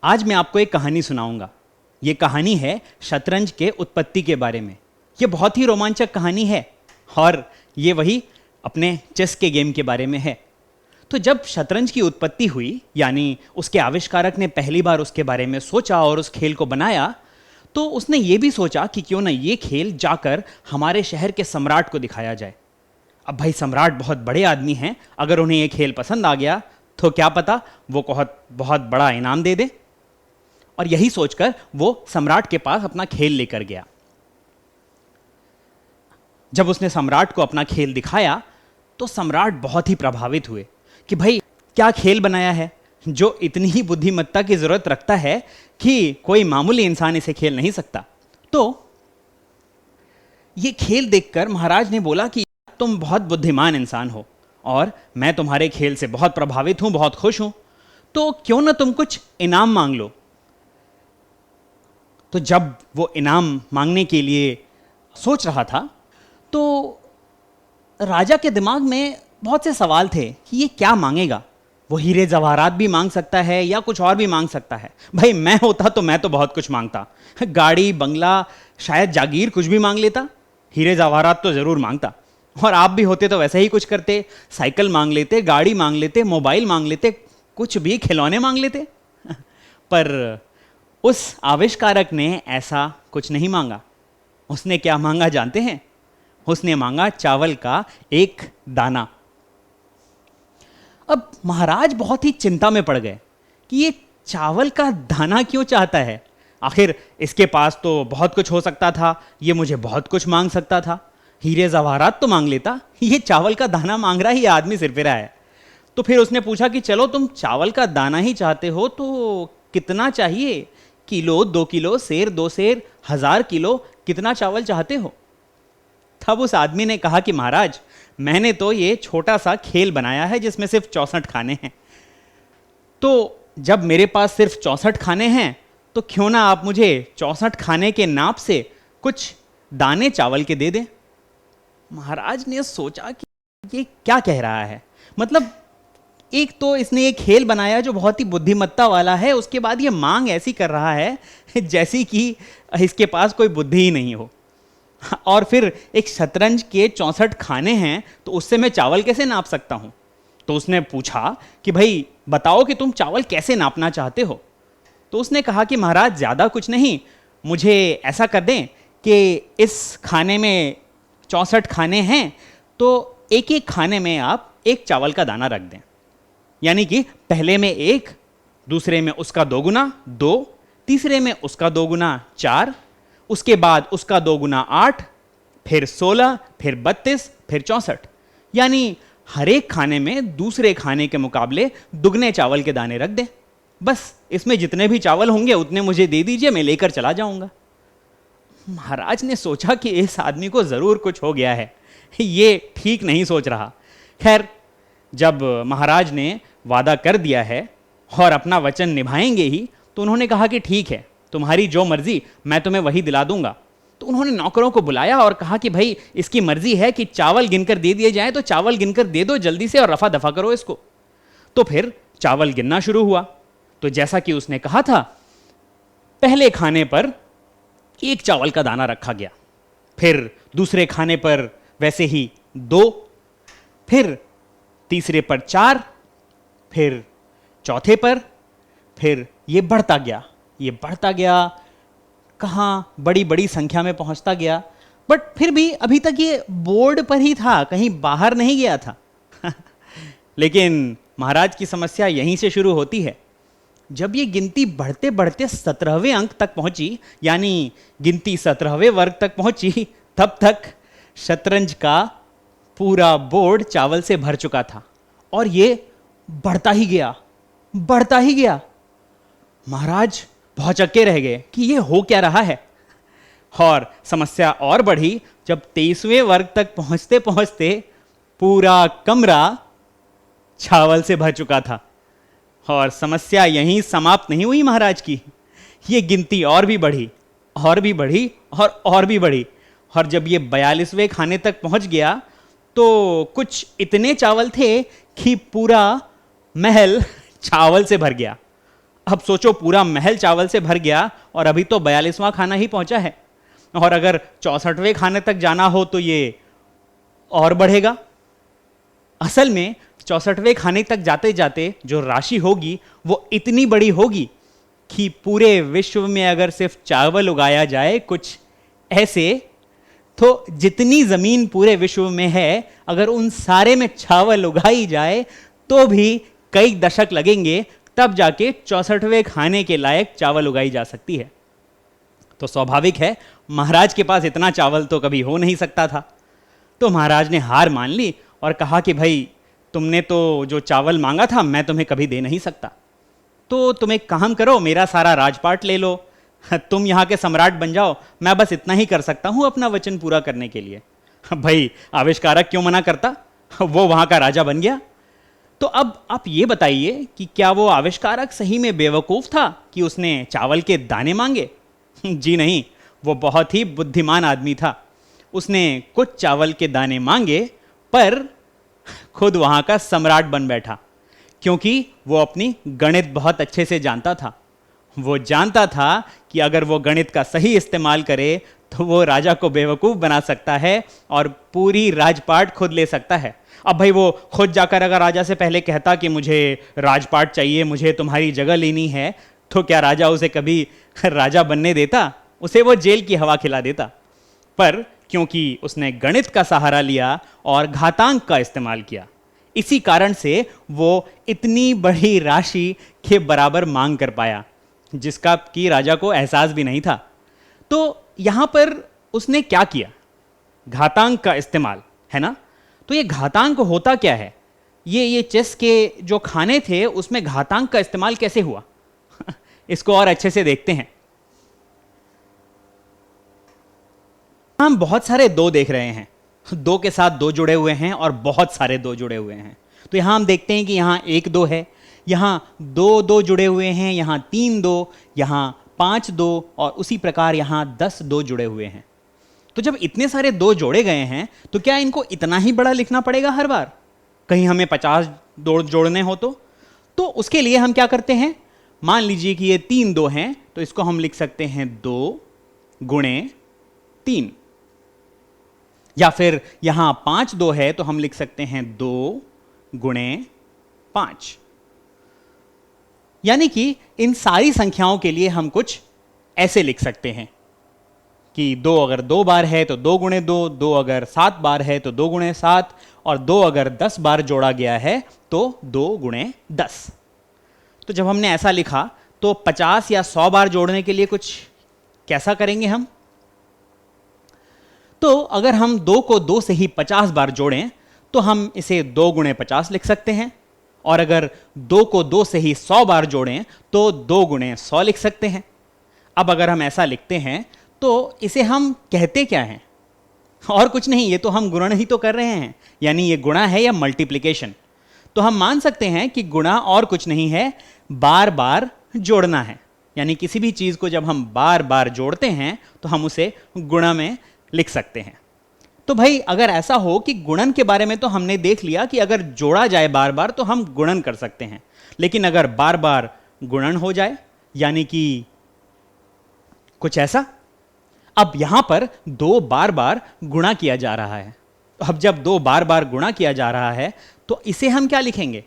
आज मैं आपको एक कहानी सुनाऊंगा। ये कहानी है शतरंज के उत्पत्ति के बारे में। ये बहुत ही रोमांचक कहानी है और ये वही अपने चेस के गेम के बारे में है। तो जब शतरंज की उत्पत्ति हुई, यानी उसके आविष्कारक ने पहली बार उसके बारे में सोचा और उस खेल को बनाया, तो उसने ये भी सोचा कि क्यों ना ये खेल जाकर हमारे शहर के सम्राट को दिखाया जाए। अब भाई, सम्राट बहुत बड़े आदमी हैं, अगर उन्हें ये खेल पसंद आ गया तो क्या पता वो बहुत बड़ा इनाम दे दे। और यही सोचकर वो सम्राट के पास अपना खेल लेकर गया। जब उसने सम्राट को अपना खेल दिखाया तो सम्राट बहुत ही प्रभावित हुए कि भाई, क्या खेल बनाया है जो इतनी ही बुद्धिमत्ता की जरूरत रखता है कि कोई मामूली इंसान इसे खेल नहीं सकता। तो ये खेल देखकर महाराज ने बोला कि तुम बहुत बुद्धिमान इंसान हो और मैं तुम्हारे खेल से बहुत प्रभावित हूं, बहुत खुश हूं, तो क्यों ना तुम कुछ इनाम मांग लो। तो जब वो इनाम मांगने के लिए सोच रहा था तो राजा के दिमाग में बहुत से सवाल थे कि ये क्या मांगेगा। वो हीरे जवाहरात भी मांग सकता है या कुछ और भी मांग सकता है। भाई, मैं होता तो मैं तो बहुत कुछ मांगता, गाड़ी, बंगला, शायद जागीर, कुछ भी मांग लेता। हीरे जवाहरात तो जरूर मांगता। और आप भी होते तो वैसे ही कुछ करते, साइकिल मांग लेते, गाड़ी मांग लेते, मोबाइल मांग लेते, कुछ भी, खिलौने मांग लेते। पर उस आविष्कारक ने ऐसा कुछ नहीं मांगा। उसने क्या मांगा जानते हैं? उसने मांगा चावल का एक दाना। अब महाराज बहुत ही चिंता में पड़ गए कि ये चावल का दाना क्यों चाहता है। आखिर इसके पास तो बहुत कुछ हो सकता था, ये मुझे बहुत कुछ मांग सकता था, हीरे जवाहरात तो मांग लेता, ये चावल का दाना मांग रहा है, ये आदमी सिरफिरा है। तो फिर उसने पूछा कि चलो, तुम चावल का दाना ही चाहते हो तो कितना चाहिए? किलो, 2 किलो, सेर, 2 सेर, 1000 किलो, कितना चावल चाहते हो? तब उस आदमी ने कहा कि महाराज, मैंने तो ये छोटा सा खेल बनाया है जिसमें सिर्फ 64 खाने हैं। तो जब मेरे पास सिर्फ 64 खाने हैं तो क्यों ना आप मुझे 64 खाने के नाप से कुछ दाने चावल के दे दें। महाराज ने सोचा कि ये क्या कह रहा है। मतलब एक तो इसने एक खेल बनाया जो बहुत ही बुद्धिमत्ता वाला है, उसके बाद ये मांग ऐसी कर रहा है जैसी कि इसके पास कोई बुद्धि ही नहीं हो। और फिर एक शतरंज के 64 खाने हैं तो उससे मैं चावल कैसे नाप सकता हूं? तो उसने पूछा कि भाई बताओ कि तुम चावल कैसे नापना चाहते हो। तो उसने कहा कि महाराज, ज्यादा कुछ नहीं, मुझे ऐसा कर दें कि इस खाने में 64 खाने हैं तो एक एक खाने में आप एक चावल का दाना रख दें। यानी कि पहले में 1, दूसरे में उसका 2 गुना 2, तीसरे में उसका 2 गुना 4, उसके बाद उसका 2 गुना 8, फिर 16, फिर 32, फिर 64। यानी हर एक खाने में दूसरे खाने के मुकाबले दुगने चावल के दाने रख दें। बस इसमें जितने भी चावल होंगे उतने मुझे दे दीजिए, मैं लेकर चला जाऊंगा। महाराज ने सोचा कि इस आदमी को जरूर कुछ हो गया है, ये ठीक नहीं सोच रहा। खैर, जब महाराज ने वादा कर दिया है और अपना वचन निभाएंगे ही, तो उन्होंने कहा कि ठीक है, तुम्हारी जो मर्जी, मैं तुम्हें वही दिला दूंगा। तो उन्होंने नौकरों को बुलाया और कहा कि भाई, इसकी मर्जी है कि चावल गिनकर दे दिए जाएं, तो चावल गिनकर दे दो जल्दी से और रफा दफा करो इसको। तो फिर चावल गिनना शुरू हुआ। तो जैसा कि उसने कहा था, पहले खाने पर 1 चावल का दाना रखा गया, फिर दूसरे खाने पर वैसे ही 2, फिर तीसरे पर 4, फिर चौथे पर, फिर ये बढ़ता गया, ये बढ़ता गया, कहाँ बड़ी बड़ी संख्या में पहुंचता गया। बट फिर भी अभी तक ये बोर्ड पर ही था, कहीं बाहर नहीं गया था। लेकिन महाराज की समस्या यहीं से शुरू होती है। जब ये गिनती बढ़ते बढ़ते 17वें अंक तक पहुंची, यानी गिनती 17वें वर्ग तक पहुंची, तब तक शतरंज का पूरा बोर्ड चावल से भर चुका था और ये बढ़ता ही गया, बढ़ता ही गया। महाराज भौचक्के रह गए कि ये हो क्या रहा है। और समस्या और बढ़ी जब 23वें वर्ग तक पहुंचते पहुंचते पूरा कमरा चावल से भर चुका था। और समस्या यहीं समाप्त नहीं हुई महाराज की, ये गिनती और भी बढ़ी, और भी बढ़ी, और भी बढ़ी। और जब ये 42वें खाने तक पहुंच गया तो कुछ इतने चावल थे कि पूरा महल चावल से भर गया। अब सोचो, पूरा महल चावल से भर गया और अभी तो 42वां खाना ही पहुंचा है, और अगर 64वें खाने तक जाना हो तो ये और बढ़ेगा। असल में 64वें खाने तक जाते जाते जो राशि होगी वो इतनी बड़ी होगी कि पूरे विश्व में अगर सिर्फ चावल उगाया जाए कुछ ऐसे, तो जितनी जमीन पूरे विश्व में है अगर उन सारे में चावल उगाई जाए तो भी कई दशक लगेंगे, तब जाके 64वें खाने के लायक चावल उगाई जा सकती है। तो स्वाभाविक है महाराज के पास इतना चावल तो कभी हो नहीं सकता था। तो महाराज ने हार मान ली और कहा कि भाई तुमने तो जो चावल मांगा था मैं तुम्हें कभी दे नहीं सकता, तो तुम एक काम करो, मेरा सारा राजपाट ले लो, तुम यहाँ के सम्राट बन जाओ, मैं बस इतना ही कर सकता हूँ अपना वचन पूरा करने के लिए। भाई आविष्कारक क्यों मना करता, वो वहाँ का राजा बन गया। तो अब आप ये बताइए कि क्या वो आविष्कारक सही में बेवकूफ़ था कि उसने चावल के दाने मांगे? जी नहीं, वो बहुत ही बुद्धिमान आदमी था। उसने कुछ चावल के दाने मांगे पर खुद वहाँ का सम्राट बन बैठा, क्योंकि वो अपनी गणित बहुत अच्छे से जानता था। वो जानता था कि अगर वो गणित का सही इस्तेमाल करे तो वो राजा को बेवकूफ़ बना सकता है और पूरी राजपाट खुद ले सकता है। अब भाई वो खुद जाकर अगर राजा से पहले कहता कि मुझे राजपाट चाहिए, मुझे तुम्हारी जगह लेनी है, तो क्या राजा उसे कभी राजा बनने देता? उसे वो जेल की हवा खिला देता। पर क्योंकि उसने गणित का सहारा लिया और घातांक का इस्तेमाल किया, इसी कारण से वो इतनी बड़ी राशि के बराबर मांग कर पाया जिसका कि राजा को एहसास भी नहीं था। तो यहां पर उसने क्या किया? घातांक का इस्तेमाल, है ना? तो ये घातांक होता क्या है? ये चेस के जो खाने थे उसमें घातांक का इस्तेमाल कैसे हुआ? इसको और अच्छे से देखते हैं। हम बहुत सारे दो देख रहे हैं, दो के साथ दो जुड़े हुए हैं और बहुत सारे दो जुड़े हुए हैं। तो यहां हम देखते हैं कि यहां एक दो है, यहां दो दो जुड़े हुए हैं, यहां तीन दो, यहां पांच दो, और उसी प्रकार यहां 10 दो जुड़े हुए हैं। तो जब इतने सारे दो जोड़े गए हैं तो क्या इनको इतना ही बड़ा लिखना पड़ेगा हर बार? कहीं हमें 50 दो जोड़ने हो तो उसके लिए हम क्या करते हैं? मान लीजिए कि ये 3 दो हैं, तो इसको हम लिख सकते हैं 2 गुणे 3, या फिर यहां 5 दो है तो हम लिख सकते हैं 2 गुणे 5। यानी कि इन सारी संख्याओं के लिए हम कुछ ऐसे लिख सकते हैं कि 2 अगर 2 बार है तो 2 गुणे 2, 2 अगर 7 बार है तो 2 गुणे 7, और 2 अगर 10 बार जोड़ा गया है तो 2 गुणे 10। तो जब हमने ऐसा लिखा तो 50 या 100 बार जोड़ने के लिए कुछ कैसा करेंगे हम? तो अगर हम 2 को 2 से ही 50 बार जोड़ें तो हम इसे 2 गुणे 50 लिख सकते हैं, और अगर 2 को 2 से ही 100 बार जोड़ें तो 2 गुणे 100 लिख सकते हैं। अब अगर हम ऐसा लिखते हैं तो इसे हम कहते क्या हैं? और कुछ नहीं, ये तो हम गुणन ही तो कर रहे हैं, यानी ये गुणा है या मल्टीप्लिकेशन। तो हम मान सकते हैं कि गुणा और कुछ नहीं है, बार बार जोड़ना है। यानी किसी भी चीज को जब हम बार बार जोड़ते हैं तो हम उसे गुणा में लिख सकते हैं। तो भाई अगर ऐसा हो कि गुणन के बारे में तो हमने देख लिया कि अगर जोड़ा जाए बार बार तो हम गुणन कर सकते हैं, लेकिन अगर बार बार गुणन हो जाए यानी कि कुछ ऐसा, अब यहां पर 2 बार बार गुणा किया जा रहा है। तो अब जब 2 बार बार गुणा किया जा रहा है तो इसे हम क्या लिखेंगे?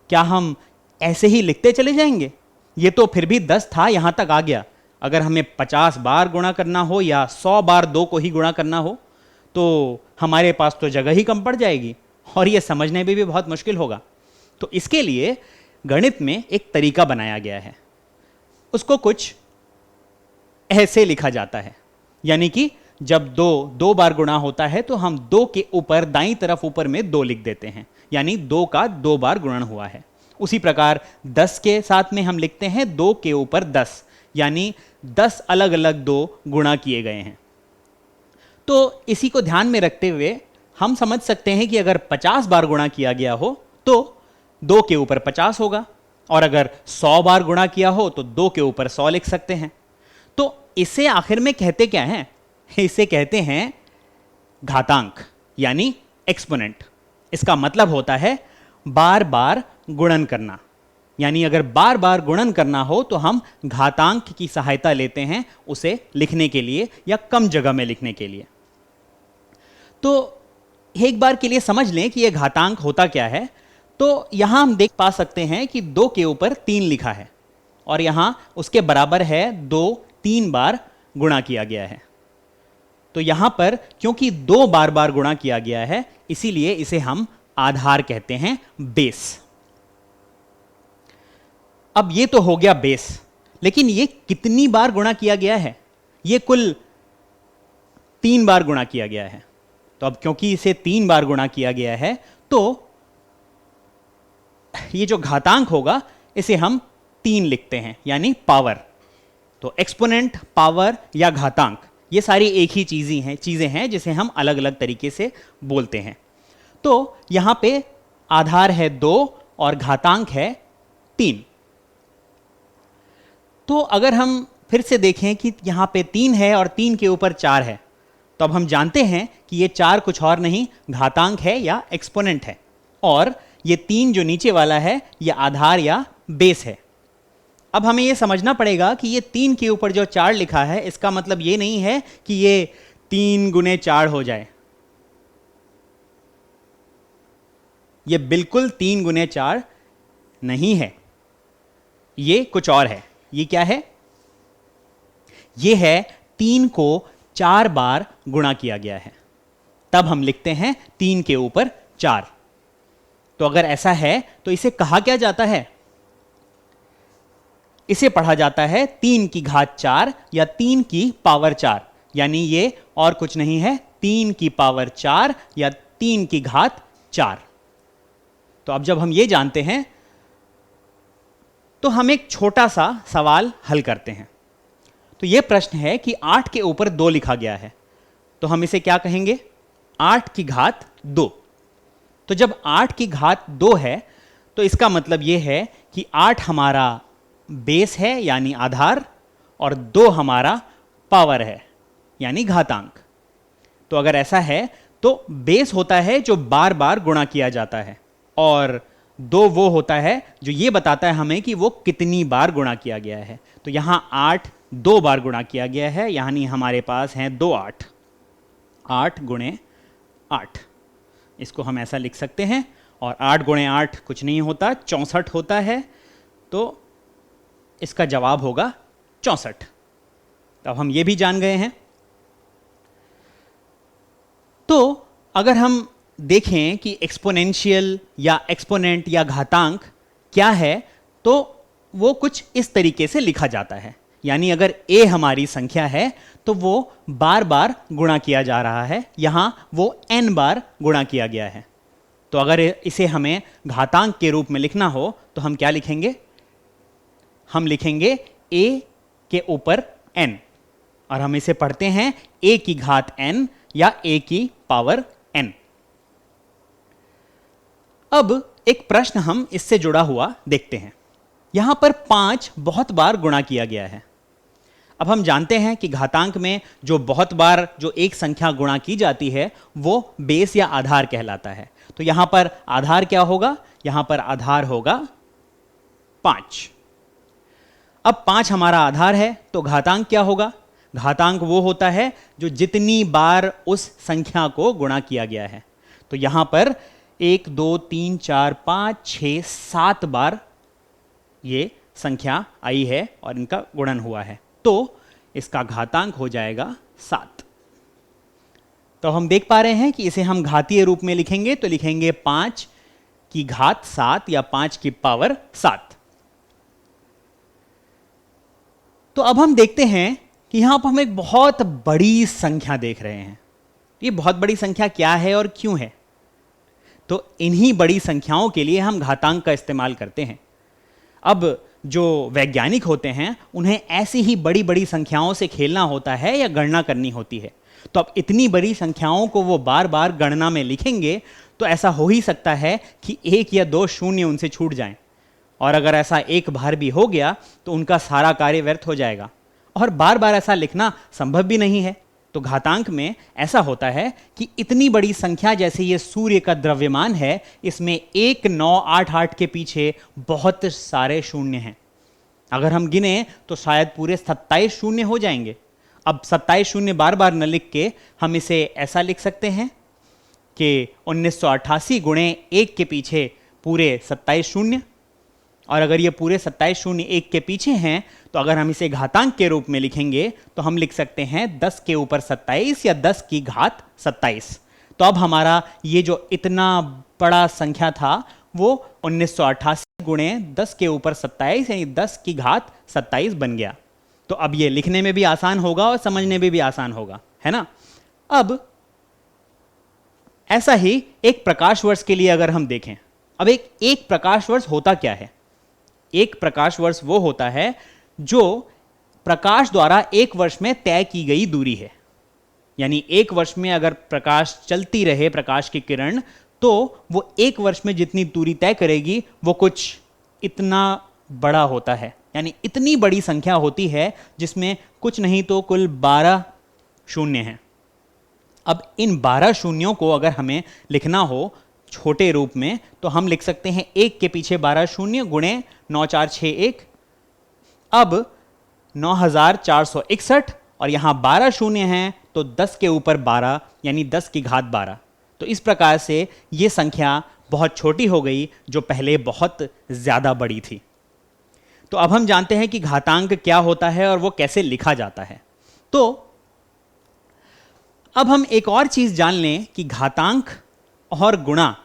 क्या हम ऐसे ही लिखते चले जाएंगे? ये तो फिर भी 10 था, यहां तक आ गया। अगर हमें 50 बार गुणा करना हो या 100 बार 2 को ही गुणा करना हो तो हमारे पास तो जगह ही कम पड़ जाएगी और ये समझने में भी बहुत मुश्किल होगा। तो इसके लिए गणित में एक तरीका बनाया गया है, उसको कुछ ऐसे लिखा जाता है। यानी कि जब 2 बार गुणा होता है तो हम 2 के ऊपर दाईं तरफ ऊपर में 2 लिख देते हैं, यानी 2 का 2 बार गुणन हुआ है। उसी प्रकार 10 के साथ में हम लिखते हैं 2 के ऊपर 10, यानी 10 अलग अलग 2 गुणा किए गए हैं। तो इसी को ध्यान में रखते हुए हम समझ सकते हैं कि अगर 50 बार गुणा किया गया हो तो 2 के ऊपर 50 होगा, और अगर 100 बार गुणा किया हो तो 2 के ऊपर 100 लिख सकते हैं। तो इसे आखिर में कहते क्या हैं? इसे कहते हैं घातांक, यानी एक्सपोनेंट। इसका मतलब होता है बार बार गुणन करना। यानी अगर बार बार गुणन करना हो तो हम घातांक की सहायता लेते हैं उसे लिखने के लिए या कम जगह में लिखने के लिए। तो एक बार के लिए समझ लें कि यह घातांक होता क्या है। तो यहां हम देख पा सकते हैं कि 2 के ऊपर 3 लिखा है और यहां उसके बराबर है 2 3 बार गुणा किया गया है। तो यहां पर क्योंकि 2 बार बार गुणा किया गया है इसीलिए इसे हम आधार कहते हैं, बेस। अब ये तो हो गया बेस, लेकिन ये कितनी बार गुणा किया गया है? ये कुल 3 बार गुणा किया गया है। तो अब क्योंकि इसे 3 बार गुणा किया गया है तो ये जो घातांक होगा इसे हम 3 लिखते हैं, यानी पावर। तो एक्सपोनेंट, पावर या घातांक ये सारी एक ही चीजें हैं जिसे हम अलग अलग तरीके से बोलते हैं। तो यहां पे आधार है 2 और घातांक है 3। तो अगर हम फिर से देखें कि यहां पे 3 है और 3 के ऊपर 4 है, तो अब हम जानते हैं कि ये 4 कुछ और नहीं घातांक है या एक्सपोनेंट है, और ये 3 जो नीचे वाला है ये आधार या बेस है। अब हमें ये समझना पड़ेगा कि ये 3 के ऊपर जो 4 लिखा है इसका मतलब ये नहीं है कि ये 3 गुने 4 हो जाए। ये बिल्कुल 3 गुने 4 नहीं है, ये कुछ और है। ये क्या है? ये है 3 को 4 बार गुणा किया गया है, तब हम लिखते हैं 3 के ऊपर 4। तो अगर ऐसा है तो इसे कहा क्या जाता है? इसे पढ़ा जाता है 3 की घात 4 या 3 की पावर 4, यानी ये और कुछ नहीं है 3 की पावर 4 या 3 की घात 4। तो अब जब हम ये जानते हैं तो हम एक छोटा सा सवाल हल करते हैं। तो यह प्रश्न है कि 8 के ऊपर 2 लिखा गया है, तो हम इसे क्या कहेंगे? 8 की घात 2। तो जब 8 की घात 2 है तो इसका मतलब यह है कि 8 हमारा बेस है यानी आधार, और 2 हमारा पावर है यानी घातांक। तो अगर ऐसा है तो बेस होता है जो बार बार गुणा किया जाता है, और 2 वो होता है जो ये बताता है हमें कि वो कितनी बार गुणा किया गया है। तो यहां 8 2 बार गुणा किया गया है, यानी हमारे पास हैं 2 8, 8 गुणे 8, इसको हम ऐसा लिख सकते हैं। और 8 गुणे 8 कुछ नहीं होता, 64 होता है। तो इसका जवाब होगा 64। तो अब हम ये भी जान गए हैं। तो अगर हम देखें कि एक्सपोनेंशियल या एक्सपोनेंट या घातांक क्या है, तो वो कुछ इस तरीके से लिखा जाता है। यानी अगर a हमारी संख्या है तो वो बार बार गुणा किया जा रहा है, यहां वो n बार गुणा किया गया है। तो अगर इसे हमें घातांक के रूप में लिखना हो तो हम क्या लिखेंगे? हम लिखेंगे a के ऊपर n, और हम इसे पढ़ते हैं a की घात n या a की पावर n। अब एक प्रश्न हम इससे जुड़ा हुआ देखते हैं। यहां पर 5 बहुत बार गुणा किया गया है। अब हम जानते हैं कि घातांक में जो बहुत बार जो एक संख्या गुणा की जाती है वो बेस या आधार कहलाता है। तो यहां पर आधार क्या होगा? यहां पर आधार होगा 5। अब 5 हमारा आधार है तो घातांक क्या होगा? घातांक वो होता है जो जितनी बार उस संख्या को गुणा किया गया है। तो यहां पर 1 2 3 4 5 6 7 बार ये संख्या आई है और इनका गुणन हुआ है, तो इसका घातांक हो जाएगा 7। तो हम देख पा रहे हैं कि इसे हम घातीय रूप में लिखेंगे तो लिखेंगे 5 की घात 7 या 5 की पावर 7। तो अब हम देखते हैं कि यहां पर हम एक बहुत बड़ी संख्या देख रहे हैं। ये बहुत बड़ी संख्या क्या है और क्यों है? तो इन्हीं बड़ी संख्याओं के लिए हम घातांक का इस्तेमाल करते हैं। अब जो वैज्ञानिक होते हैं उन्हें ऐसी ही बड़ी बड़ी संख्याओं से खेलना होता है या गणना करनी होती है। तो अब इतनी बड़ी संख्याओं को वो बार बार गणना में लिखेंगे तो ऐसा हो ही सकता है कि 1 या 2 शून्य उनसे छूट जाएं, और अगर ऐसा एक बार भी हो गया तो उनका सारा कार्य व्यर्थ हो जाएगा। और बार बार ऐसा लिखना संभव भी नहीं है, तो घातांक में ऐसा होता है कि इतनी बड़ी संख्या जैसे ये सूर्य का द्रव्यमान है, इसमें 1988 के पीछे बहुत सारे शून्य हैं। अगर हम गिने तो शायद पूरे 27 शून्य हो जाएंगे। अब 27 शून्य बार बार न लिख के हम इसे ऐसा लिख सकते हैं कि 1988 गुणे 1 के पीछे पूरे 27 शून्य, और अगर ये पूरे 27 शून्य 1 के पीछे हैं तो अगर हम इसे घातांक के रूप में लिखेंगे तो हम लिख सकते हैं 10 के ऊपर 27 या 10 की घात 27। तो अब हमारा ये जो इतना बड़ा संख्या था वो 1988 गुणे 10 के ऊपर 27 यानी 10 की घात 27 बन गया। तो अब ये लिखने में भी आसान होगा और समझने में भी आसान होगा, है ना। अब ऐसा ही एक प्रकाश वर्ष के लिए अगर हम देखें, अब एक प्रकाश वर्ष होता क्या है? एक प्रकाश वर्ष वो होता है जो प्रकाश द्वारा एक वर्ष में तय की गई दूरी है। यानी एक वर्ष में अगर प्रकाश चलती रहे, प्रकाश की किरण, तो वो एक वर्ष में जितनी दूरी तय करेगी वो कुछ इतना बड़ा होता है। यानी इतनी बड़ी संख्या होती है जिसमें कुछ नहीं तो कुल 12 शून्य हैं। अब इन 12 शून्यों को अगर हमें लिखना हो छोटे रूप में तो हम लिख सकते हैं 1 के पीछे 12 शून्य गुणे 9461। अब 9461 और यहां 12 शून्य हैं तो 10 के ऊपर 12 यानी 10 की घात 12। तो इस प्रकार से यह संख्या बहुत छोटी हो गई जो पहले बहुत ज्यादा बड़ी थी। तो अब हम जानते हैं कि घातांक क्या होता है और वो कैसे लिखा जाता है। तो अब हम एक और चीज जान लें कि घातांक और गुणा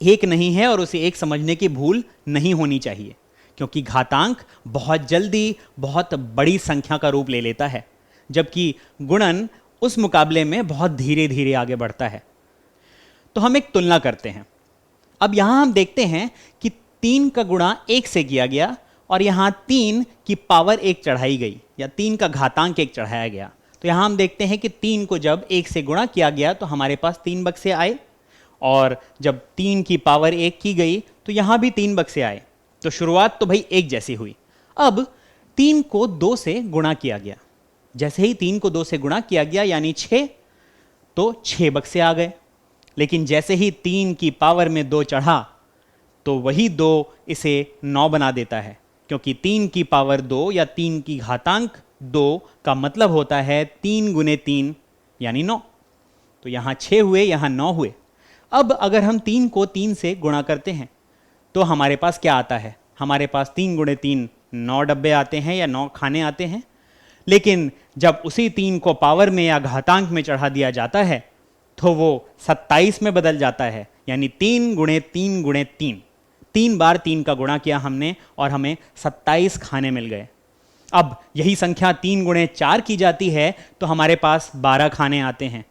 एक नहीं है और उसे एक समझने की भूल नहीं होनी चाहिए, क्योंकि घातांक बहुत जल्दी बहुत बड़ी संख्या का रूप ले लेता है, जबकि गुणन उस मुकाबले में बहुत धीरे धीरे आगे बढ़ता है। तो हम एक तुलना करते हैं। अब यहां हम देखते हैं कि 3 का गुणा 1 से किया गया और यहां 3 की पावर 1 चढ़ाई गई या 3 का घातांक 1 चढ़ाया गया। तो यहां हम देखते हैं कि 3 को जब 1 से गुणा किया गया तो हमारे पास 3 बक्से आए, और जब 3 की पावर 1 की गई तो यहां भी 3 बक्से आए। तो शुरुआत तो भाई एक जैसी हुई। अब 3 को 2 से गुणा किया गया। जैसे ही 3 को 2 से गुणा किया गया यानी 6, तो 6 बक्से आ गए। लेकिन जैसे ही 3 की पावर में 2 चढ़ा तो वही 2 इसे 9 बना देता है, क्योंकि 3 की पावर 2 या 3 की घातांक 2 का मतलब होता है 3 गुने 3 यानी 9। तो यहां 6 हुए, यहां 9 हुए। अब अगर हम 3 को 3 से गुणा करते हैं तो हमारे पास क्या आता है? हमारे पास 3 गुणे 3 9 डब्बे आते हैं या 9 खाने आते हैं। लेकिन जब उसी 3 को पावर में या घातांक में चढ़ा दिया जाता है तो वो 27 में बदल जाता है, यानी 3 गुणे 3 गुणे 3। 3 बार 3 का गुणा किया हमने और हमें 27 खाने मिल गए। अब यही संख्या 3 गुणे 4 की जाती है तो हमारे पास 12 खाने आते हैं।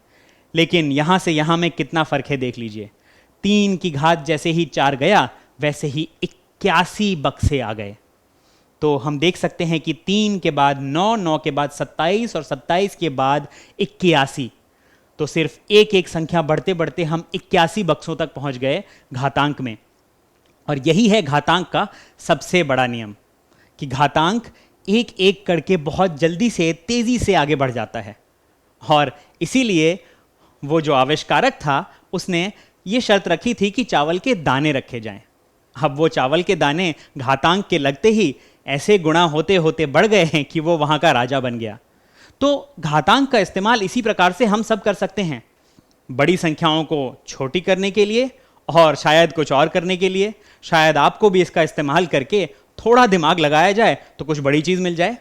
लेकिन यहां से यहां में कितना फर्क है देख लीजिए। 3 की घात जैसे ही 4 गया वैसे ही 81 बक्से आ गए। तो हम देख सकते हैं कि 3 के बाद 9, 9 के बाद 27 और 27 के बाद 81। तो सिर्फ एक एक संख्या बढ़ते बढ़ते हम 81 बक्सों तक पहुंच गए घातांक में। और यही है घातांक का सबसे बड़ा नियम कि घातांक एक एक करके बहुत जल्दी से तेजी से आगे बढ़ जाता है। और इसीलिए वो जो आविष्कारक था उसने ये शर्त रखी थी कि चावल के दाने रखे जाएं। अब वो चावल के दाने घातांक के लगते ही ऐसे गुणा होते होते बढ़ गए हैं कि वो वहां का राजा बन गया। तो घातांक का इस्तेमाल इसी प्रकार से हम सब कर सकते हैं, बड़ी संख्याओं को छोटी करने के लिए और शायद कुछ और करने के लिए। शायद आपको भी इसका इस्तेमाल करके थोड़ा दिमाग लगाया जाए तो कुछ बड़ी चीज मिल जाए।